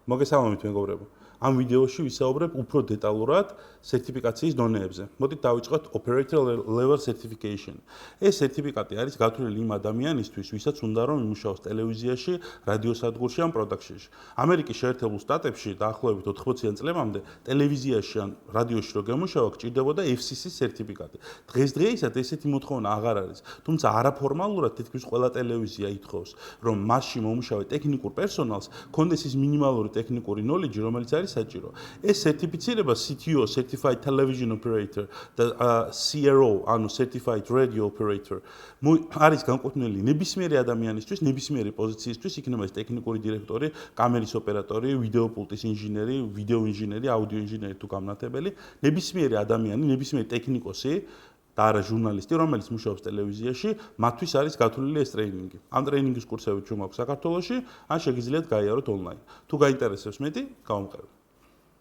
მოგესალმებით მეგობრებო. Am ვიდეოში ვისაუბრებ უფრო დეტალურად სერტიფიკაციის დონეებზე. მოდით დავიწყოთ operator level certification. ეს სერტიფიკატი არის გათვლილი იმ ადამიანისთვის, ვისაც უნდა რომ იმუშაოს ტელევიზიაში, რადიოსადგურში ან პროდაქშენში. ამერიკის შეერთებულ შტატებში დაახლოებით 80-იან წლებამდე ტელევიზიაში ან რადიოში რო გემუშავა, გჭირდებოდა FCC სერტიფიკატი. დღესდღეისად ესეთი მოთხოვნა აღარ არის. თუმცა არაფორმალურად თითქმის ყველა ტელევიზია ითხოვს, რომ მასში მომუშავე ტექნიკურ პერსონალს კონდეს ის მინიმალური ტექნიკური knowledge, რომელიც არის საჭირო. ეს სერტიფიცირება CTO, Certified Television Operator და CRO, ანუ Certified Radio Operator არის განკუთვნილი ნებისმიერი ადამიანისთვის, ნებისმიერი პოზიციისთვის, იქნება ეს ტექნიკური დირექტორი, კამერის ოპერატორი, ვიდეო პულტის ინჟინერი, ვიდეო ინჟინერი, აუდიო ინჟინერი თუ გამნათებელი, ნებისმიერი ადამიანი, ნებისმიერი ტექნიკოსი და არა ჟურნალისტი, რომელიც მუშაობს ტელევიზიაში, მათთვის არის გათვლილი ეს ტრეინინგი. ამ ტრეინინგის კურსები ჩვენ გვაქვს საქართველოში, ან შეგიძლიათ გაიაროთ ონლაინ. თუ გაინტერესებს მეტი, გავამყარეთ.